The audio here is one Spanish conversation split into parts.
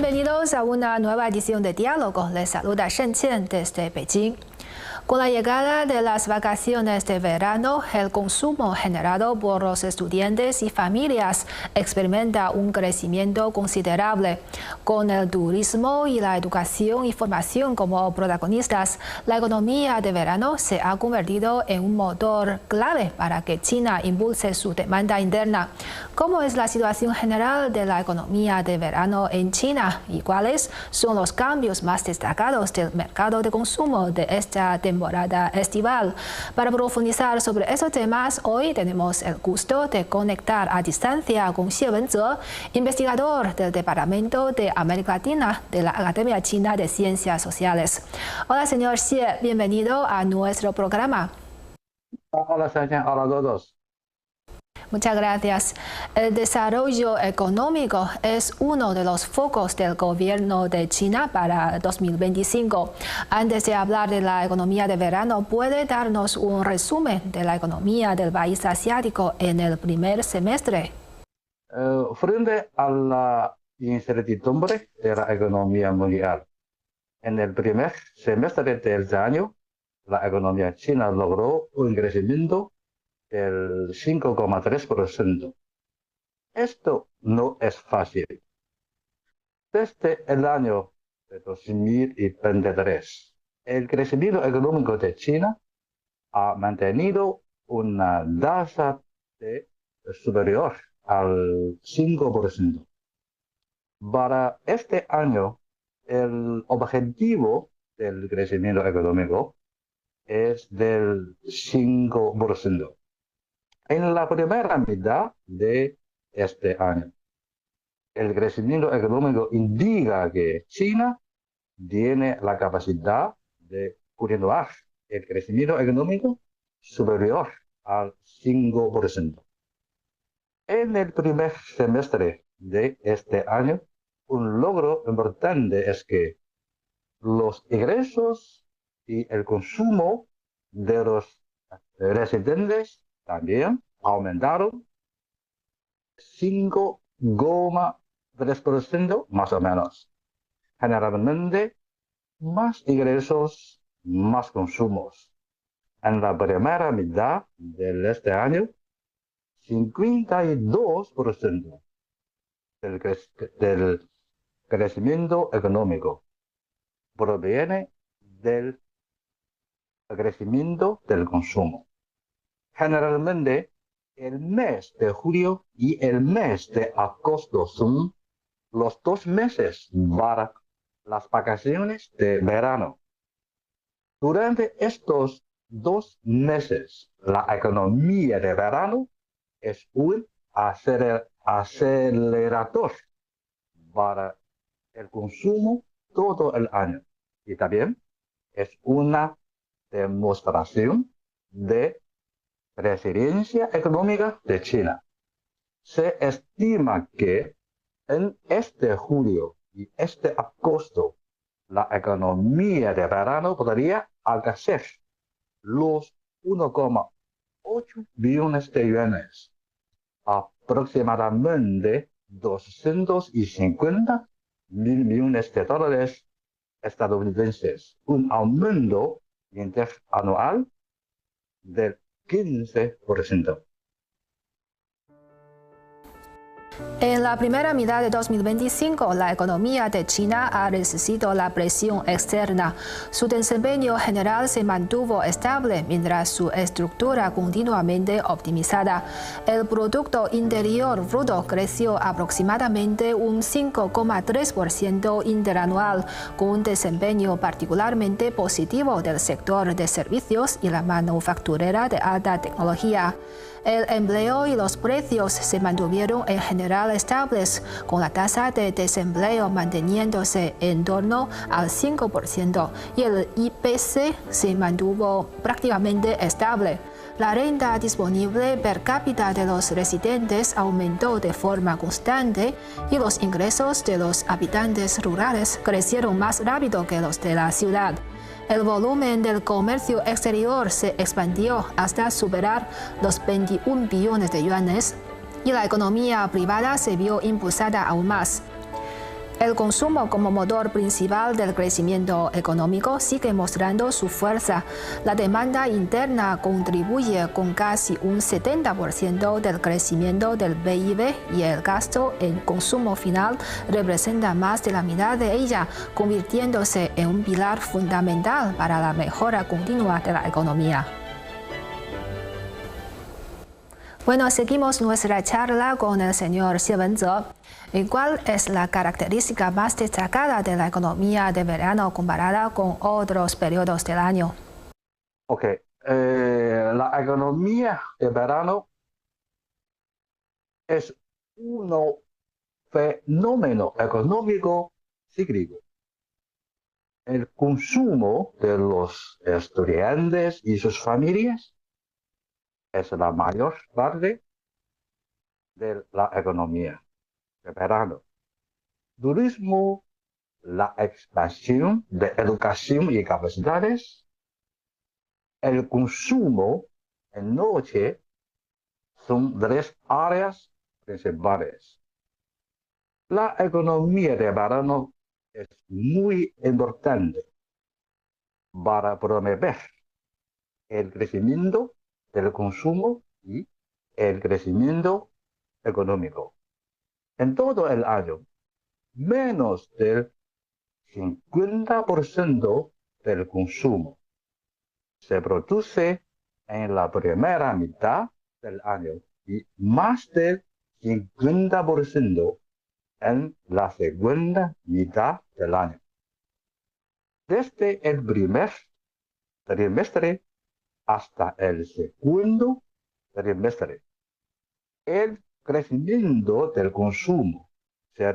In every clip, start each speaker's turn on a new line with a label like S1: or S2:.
S1: Bienvenidos a una nueva edición de Diálogo. Les saluda Shen Qian desde Beijing. Con la llegada de las vacaciones de verano, el consumo generado por los estudiantes y familias experimenta un crecimiento considerable. Con el turismo y la educación y formación como protagonistas, la economía de verano se ha convertido en un motor clave para que China impulse su demanda interna. ¿Cómo es la situación general de la economía de verano en China y cuáles son los cambios más destacados del mercado de consumo de esta temporada estival? Para profundizar sobre esos temas, hoy tenemos el gusto de conectar a distancia con Xie Wenzhe, investigador del Departamento de América Latina de la Academia China de Ciencias Sociales. Hola, señor Xie, bienvenido a nuestro programa.
S2: Hola, señor. Hola a todos.
S1: Muchas gracias. El desarrollo económico es uno de los focos del gobierno de China para 2025. Antes de hablar de la economía de verano, ¿puede darnos un resumen de la economía del país asiático en el primer semestre?
S2: Frente a la incertidumbre de la economía mundial, en el primer semestre del año, la economía china logró un crecimiento del 5,3%. Esto no es fácil. Desde el año de 2023, el crecimiento económico de China ha mantenido una tasa superior al 5%. Para este año, el objetivo del crecimiento económico es del 5%. En la primera mitad de este año, el crecimiento económico indica que China tiene la capacidad de continuar el crecimiento económico superior al 5%. En el primer semestre de este año, un logro importante es que los ingresos y el consumo de los residentes también aumentaron 5,3% más o menos. Generalmente, más ingresos, más consumos. En la primera mitad de este año, 52% del crecimiento económico proviene del crecimiento del consumo. Generalmente, el mes de julio y el mes de agosto son los 2 meses para las vacaciones de verano. Durante estos 2 meses, la economía de verano es un acelerador para el consumo todo el año y también es una demostración de resiliencia económica de China. Se estima que en este julio y este agosto la economía de verano podría alcanzar los 1,8 billones de yuanes, aproximadamente 250 mil millones de dólares estadounidenses, un aumento interanual del 15%.
S1: En la primera mitad de 2025, la economía de China ha resistido la presión externa. Su desempeño general se mantuvo estable mientras su estructura continuamente optimizada. El Producto Interior Bruto creció aproximadamente un 5,3% interanual, con un desempeño particularmente positivo del sector de servicios y la manufacturera de alta tecnología. El empleo y los precios se mantuvieron en general estables, con la tasa de desempleo manteniéndose en torno al 5% y el IPC se mantuvo prácticamente estable. La renta disponible per cápita de los residentes aumentó de forma constante y los ingresos de los habitantes rurales crecieron más rápido que los de la ciudad. El volumen del comercio exterior se expandió hasta superar los 21 billones de yuanes y la economía privada se vio impulsada aún más. El consumo como motor principal del crecimiento económico sigue mostrando su fuerza. La demanda interna contribuye con casi un 70% del crecimiento del PIB y el gasto en consumo final representa más de la mitad de ella, convirtiéndose en un pilar fundamental para la mejora continua de la economía. Bueno, seguimos nuestra charla con el señor Xie Wenzhe. ¿Cuál es la característica más destacada de la economía de verano comparada con otros periodos del año?
S2: Ok, la economía de verano es un fenómeno económico cíclico. El consumo de los estudiantes y sus familias es la mayor parte de la economía de verano. Turismo, la expansión de educación y capacidades, el consumo en noche son tres áreas principales. La economía de verano es muy importante para promover el crecimiento del consumo y el crecimiento económico. En todo el año, menos del 50% del consumo se produce en la primera mitad del año y más del 50% en la segunda mitad del año. Desde el primer trimestre hasta el segundo trimestre, el crecimiento del consumo se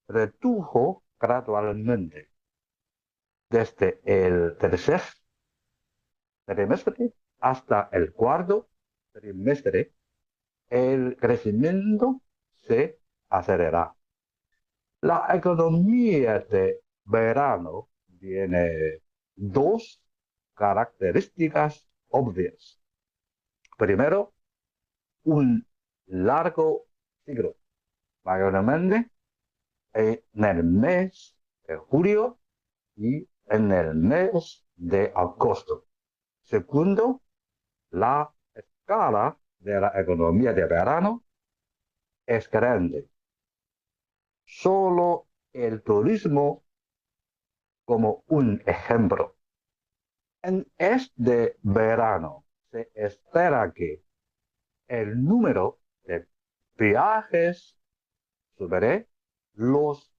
S2: redujo gradualmente. Desde el tercer trimestre hasta el cuarto trimestre, el crecimiento se acelera. La economía de verano tiene dos características obvias. Primero, un largo ciclo, mayormente en el mes de julio y en el mes de agosto. Segundo, la escala de la economía de verano es grande. Solo el turismo como un ejemplo. En este verano se espera que el número de viajes supere los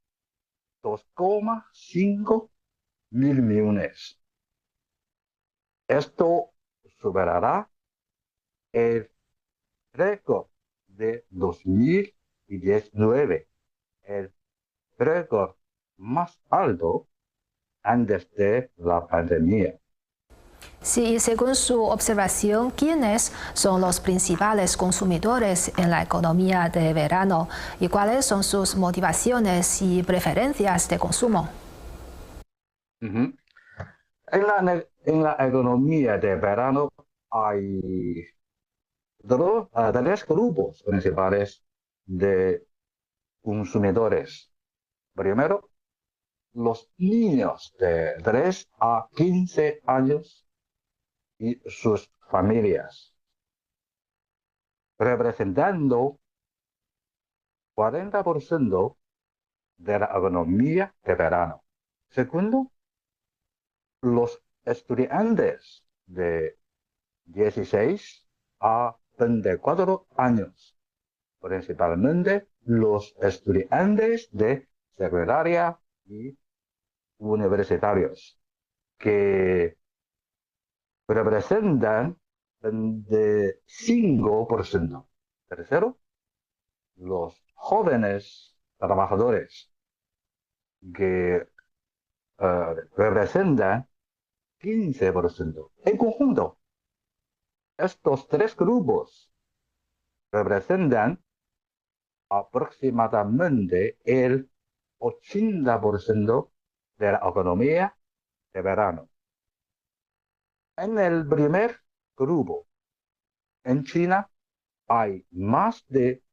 S2: 2,5 mil millones. Esto superará el récord de 2019, el récord más alto antes de la pandemia.
S1: Sí, según su observación, ¿quiénes son los principales consumidores en la economía de verano y cuáles son sus motivaciones y preferencias de consumo?
S2: Uh-huh. En la economía de verano hay tres grupos principales de consumidores. Primero, los niños de 3 a 15 años y sus familias, representando 40% de la economía de verano. Segundo, los estudiantes de 16 a 24 años, principalmente los estudiantes de secundaria y universitarios, que representan 25%. Tercero, los jóvenes trabajadores, que representan 15%. En conjunto, estos tres grupos representan aproximadamente el 80% de la economía de verano. En el primer grupo, en China, hay más de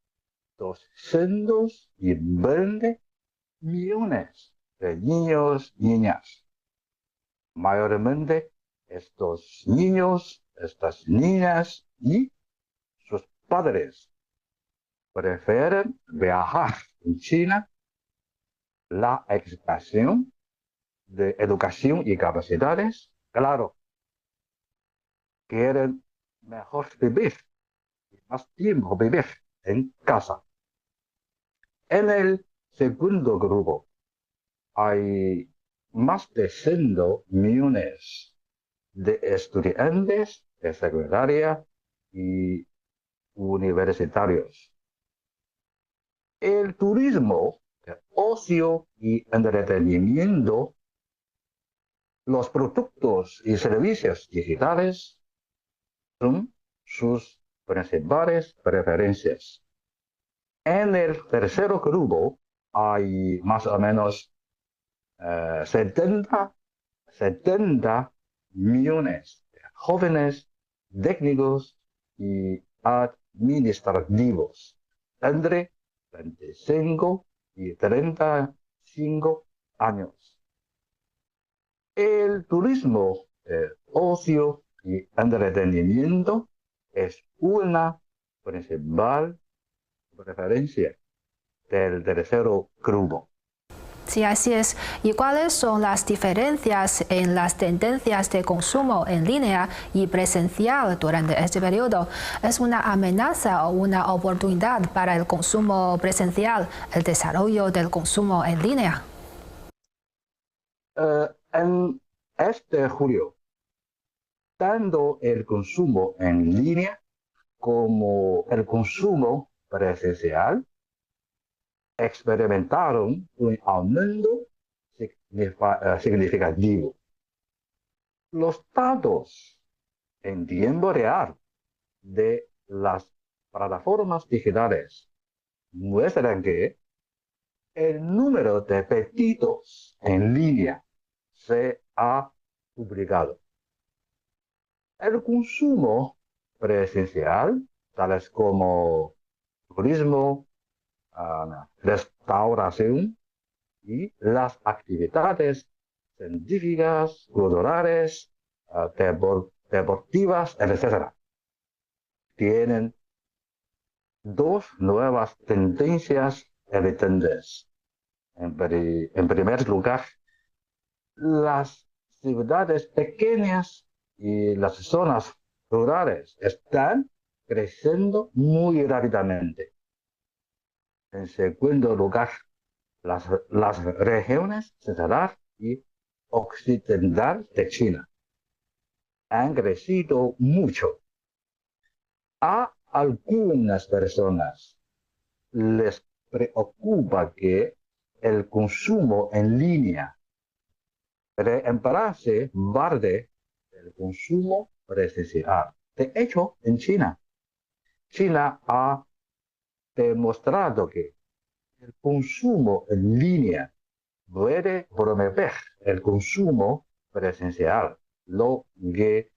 S2: 220 millones de niños y niñas. Mayormente estos niños, estas niñas y sus padres prefieren viajar en China. La expansión de educación y capacidades, claro, quieren mejor vivir y más tiempo vivir en casa. En el segundo grupo hay más de 100 millones de estudiantes de secundaria y universitarios. El turismo, el ocio y entretenimiento, los productos y servicios digitales son sus principales preferencias. En el tercer grupo hay más o menos 70 millones de jóvenes técnicos y administrativos entre 25 y 35 años. El turismo, ocio y entretenimiento es una principal preferencia del tercer grupo.
S1: Sí, así es. ¿Y cuáles son las diferencias en las tendencias de consumo en línea y presencial durante este periodo? ¿Es una amenaza o una oportunidad para el consumo presencial, el desarrollo del consumo en línea?
S2: En este julio, tanto el consumo en línea como el consumo presencial experimentaron un aumento significativo. Los datos en tiempo real de las plataformas digitales muestran que el número de pedidos en línea se ha duplicado. El consumo presencial, tales como turismo, restauración y las actividades científicas, culturales, deportivas, etc. Tienen dos nuevas tendencias evidentes. En primer lugar, las ciudades pequeñas y las zonas rurales están creciendo muy rápidamente. En segundo lugar, las regiones central y occidental de China han crecido mucho. A algunas personas les preocupa que el consumo en línea reemplace parte del consumo presencial. De hecho, en China ha demostrado que el consumo en línea puede promover el consumo presencial, lo que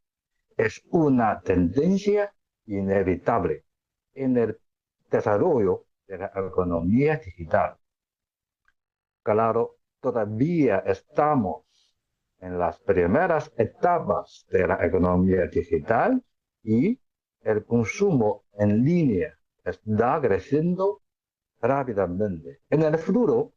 S2: es una tendencia inevitable en el desarrollo de la economía digital. Claro, todavía estamos en las primeras etapas de la economía digital y el consumo en línea está creciendo rápidamente. En el futuro,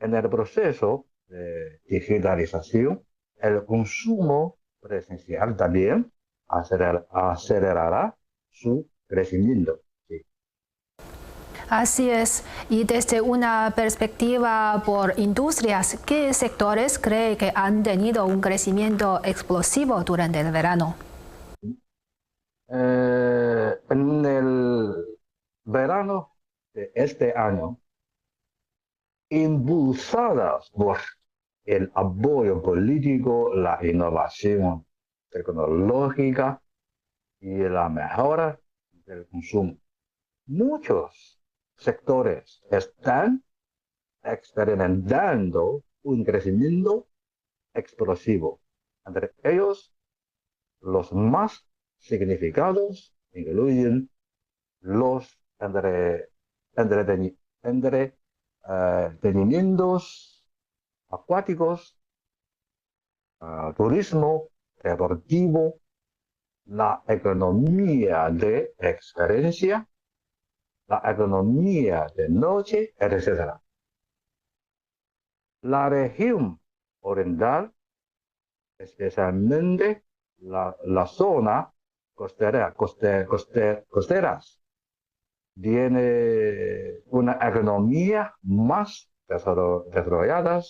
S2: en el proceso de digitalización, el consumo presencial también acelerará su crecimiento. Sí.
S1: Así es. Y desde una perspectiva por industrias, ¿qué sectores cree que han tenido un crecimiento explosivo durante el verano?
S2: En el verano de este año, impulsadas por el apoyo político, la innovación tecnológica y la mejora del consumo, muchos sectores están experimentando un crecimiento explosivo. Entre ellos, los más significados incluyen los entretenimientos acuáticos, turismo deportivo, la economía de experiencia, la economía de noche, etc. La región oriental, especialmente la zona costeras, tiene una economía más desarrollada,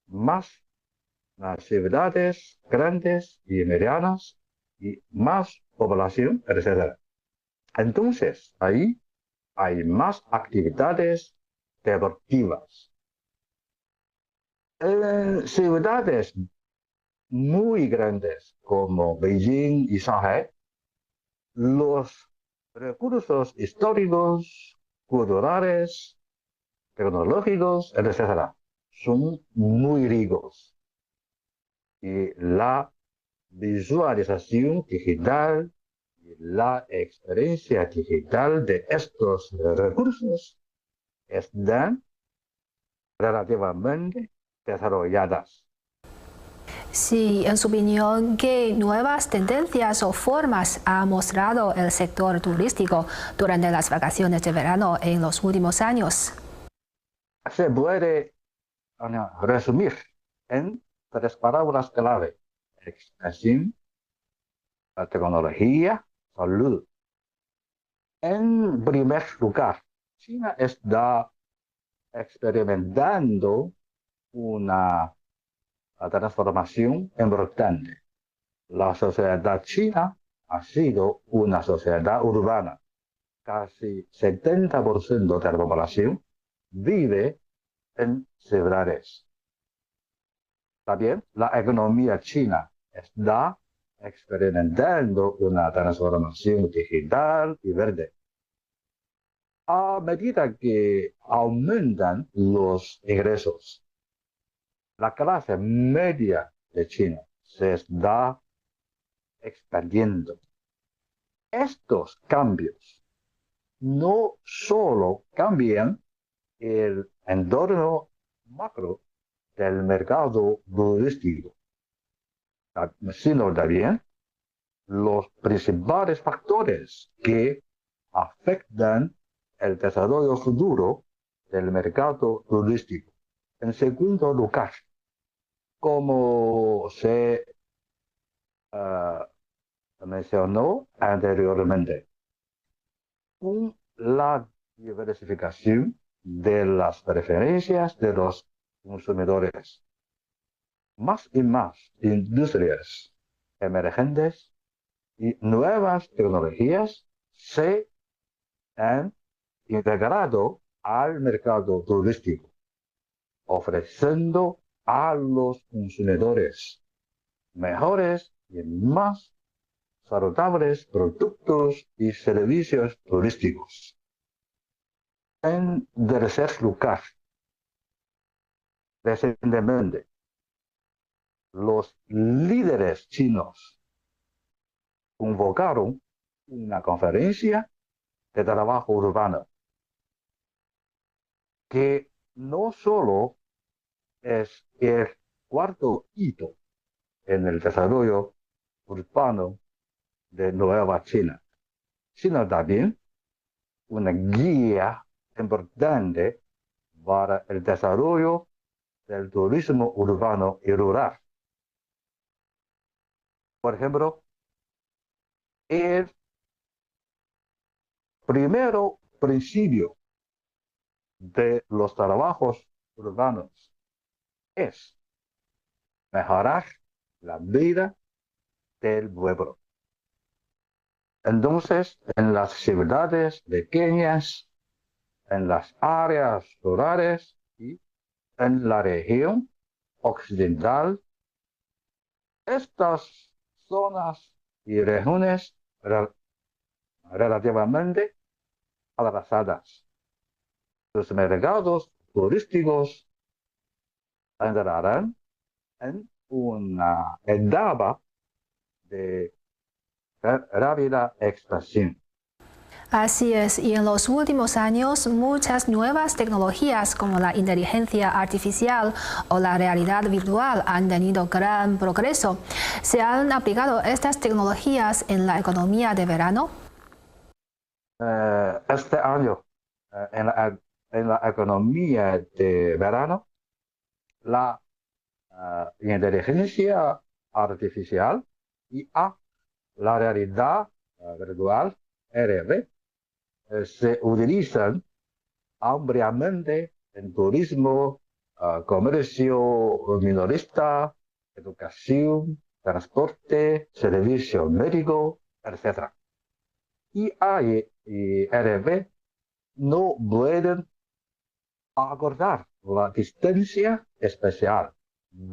S2: más las ciudades grandes y medianas y más población, etc. Entonces, ahí hay más actividades deportivas. En ciudades muy grandes como Beijing y Shanghai, los recursos históricos, culturales, tecnológicos, etc., son muy ricos. Y la visualización digital y la experiencia digital de estos recursos están relativamente desarrolladas.
S1: Sí, en su opinión, ¿qué nuevas tendencias o formas ha mostrado el sector turístico durante las vacaciones de verano en los últimos años?
S2: Se puede resumir en 3 palabras clave: expresión, tecnología, salud. En primer lugar, China está experimentando una transformación importante. La sociedad china ha sido una sociedad urbana. Casi 70% de la población vive en ciudades. También la economía china está experimentando una transformación digital y verde. A medida que aumentan los ingresos, la clase media de China se está expandiendo. Estos cambios no solo cambian el entorno macro del mercado turístico, sino también los principales factores que afectan el desarrollo futuro del mercado turístico. En segundo lugar, como se mencionó anteriormente, la diversificación de las preferencias de los consumidores. Más y más industrias emergentes y nuevas tecnologías se han integrado al mercado turístico, ofreciendo a los consumidores mejores y más saludables productos y servicios turísticos. En tercer lugar, recientemente, los líderes chinos convocaron una conferencia de trabajo urbano que no solo es el cuarto hito en el desarrollo urbano de Nueva China, sino también una guía importante para el desarrollo del turismo urbano y rural. Por ejemplo, el primero principio de los trabajos urbanos es mejorar la vida del pueblo. Entonces, en las ciudades pequeñas, en las áreas rurales y en la región occidental, estas zonas y regiones relativamente atrasadas. Los mercados turísticos entrarán en una etapa de rápida expansión.
S1: Así es, y en los últimos años muchas nuevas tecnologías como la inteligencia artificial o la realidad virtual han tenido gran progreso. ¿Se han aplicado estas tecnologías en la economía de verano?
S2: Este año, en la economía de verano, la inteligencia artificial y la realidad virtual, RV, se utilizan ampliamente en turismo, comercio minorista, educación, transporte, servicio médico, etc. IA y RV no pueden acordar la distancia especial,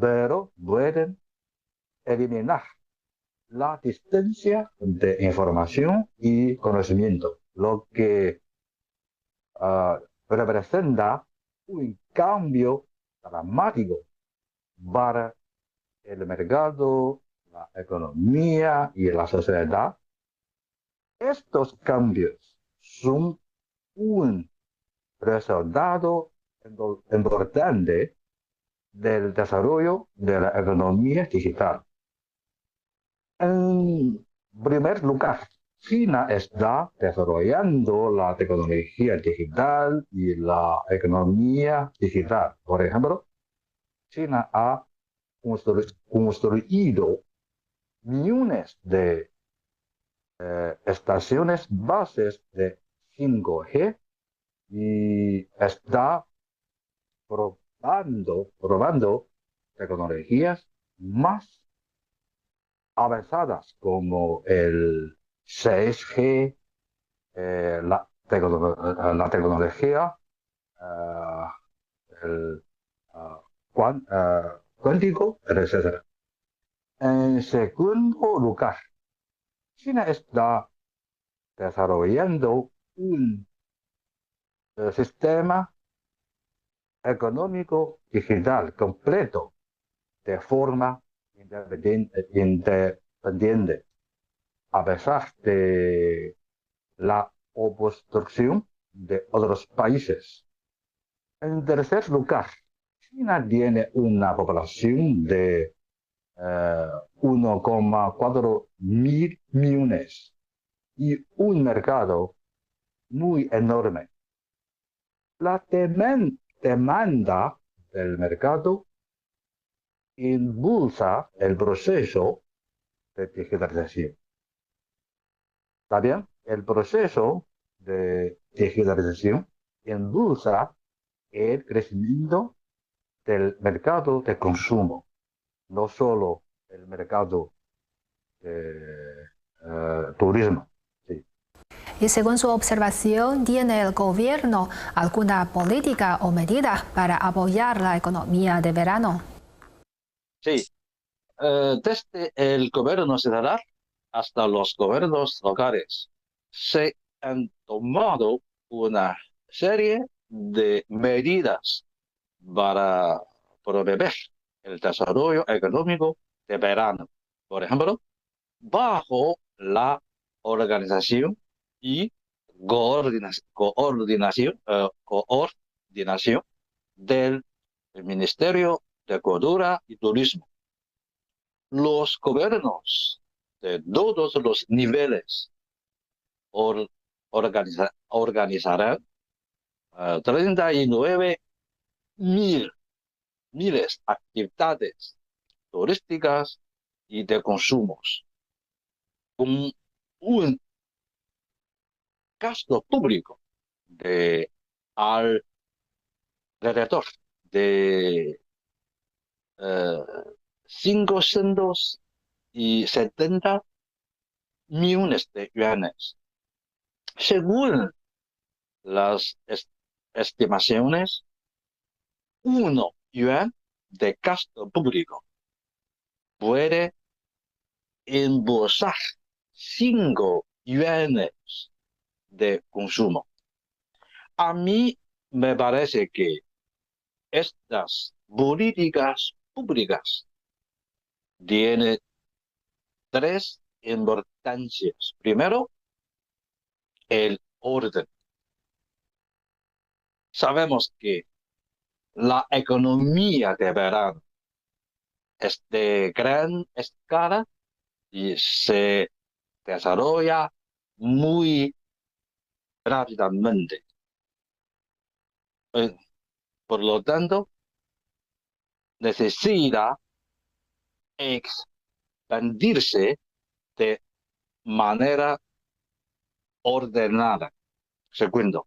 S2: pero pueden eliminar la distancia de información y conocimiento, lo que representa un cambio dramático para el mercado, la economía y la sociedad. Estos cambios son un resultado importante del desarrollo de la economía digital. En primer lugar, China está desarrollando la tecnología digital y la economía digital. Por ejemplo, China ha construido millones de estaciones bases de 5G y está probando tecnologías más avanzadas como el 6G, la tecnología uh, el, cuántico, etc. En segundo lugar, China está desarrollando un sistema económico digital completo de forma independiente, a pesar de la obstrucción de otros países. En tercer lugar, China tiene una población de 1,4 mil millones y un mercado muy enorme. La demanda del mercado impulsa el proceso de digitalización. También el proceso de digitalización impulsa el crecimiento del mercado de consumo, no solo el mercado de turismo. Sí.
S1: Y según su observación, ¿tiene el gobierno alguna política o medida para apoyar la economía de verano?
S3: Sí, desde el gobierno central hasta los gobiernos locales se han tomado una serie de medidas para promover el desarrollo económico de verano. Por ejemplo, bajo la organización y coordinación del Ministerio de Cultura y Turismo. Los gobiernos de todos los niveles organizarán 39 miles actividades turísticas y de consumos, con un gasto público de alrededor de 570 millones de yuanes. Según las estimaciones, 1 yuan de gasto público puede embolsar 5 yuanes de consumo. A mí me parece que estas políticas públicas tienen tres importancias. Primero, el orden. Sabemos que la economía de verano es de gran escala y se desarrolla muy rápidamente. Por lo tanto, necesita expandirse de manera ordenada. Segundo,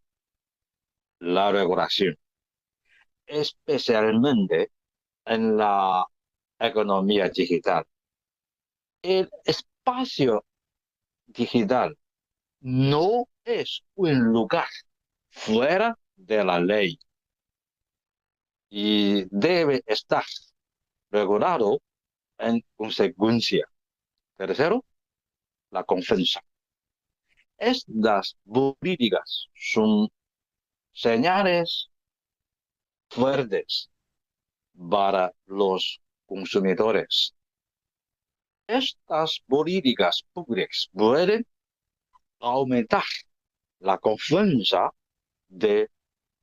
S3: la regulación, especialmente en la economía digital. El espacio digital no es un lugar fuera de la ley y debe estar regulado en consecuencia. Tercero, la confianza. Estas políticas son señales fuertes para los consumidores. Estas políticas públicas pueden aumentar la confianza de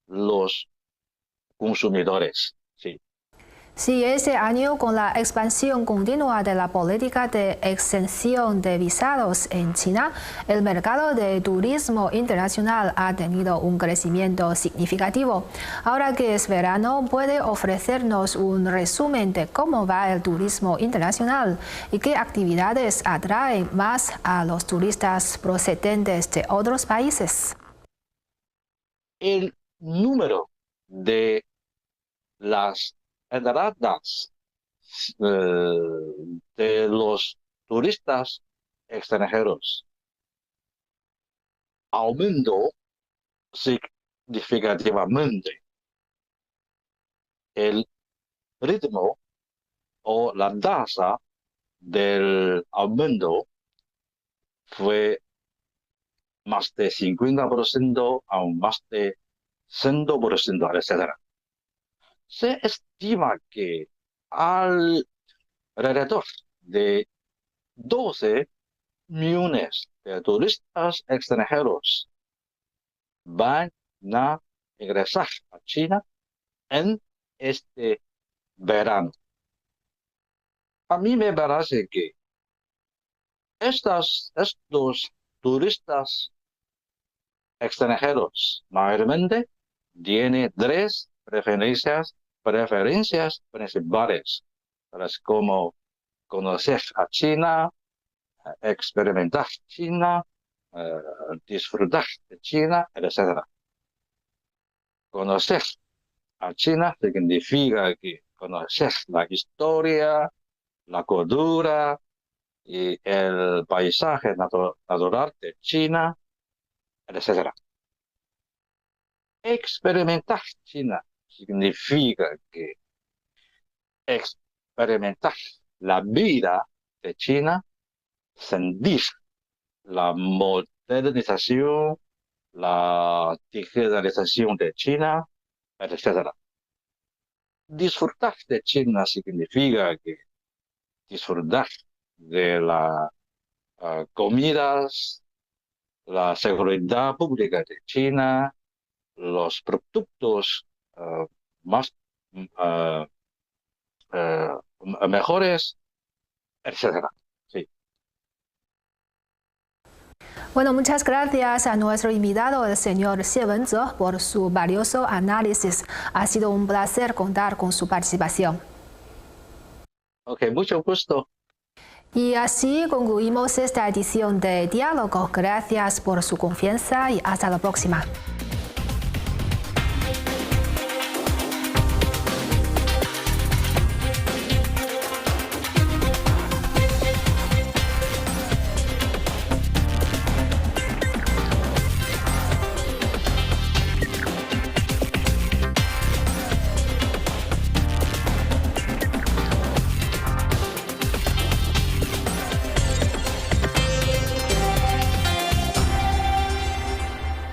S3: los consumidores. Sí.
S1: Sí, este año, con la expansión continua de la política de exención de visados en China, el mercado de turismo internacional ha tenido un crecimiento significativo. Ahora que es verano, ¿puede ofrecernos un resumen de cómo va el turismo internacional y qué actividades atraen más a los turistas procedentes de otros países?
S3: El número de las entradas de los turistas extranjeros aumentó significativamente. El ritmo o la tasa del aumento fue más de 50%, aún más de 100%, etc. Se estima que alrededor de 12 millones de turistas extranjeros van a ingresar a China en este verano. A mí me parece que estos turistas extranjeros mayormente tienen tres preferencias principales, como conocer a China, experimentar China, disfrutar de China, etc. Conocer a China significa que conocer la historia, la cultura y el paisaje natural de China, etc. Experimentar China significa que experimentar la vida de China, sentir la modernización, la digitalización de China, etc. Disfrutar de China significa que disfrutar de las comidas, la seguridad pública de China, los productos más mejores, etc. Sí.
S1: Bueno, muchas gracias a nuestro invitado, el señor Xie Wenzhe, por su valioso análisis. Ha sido un placer contar con su participación.
S3: Ok, mucho gusto.
S1: Y así concluimos esta edición de Diálogo. Gracias por su confianza y hasta la próxima.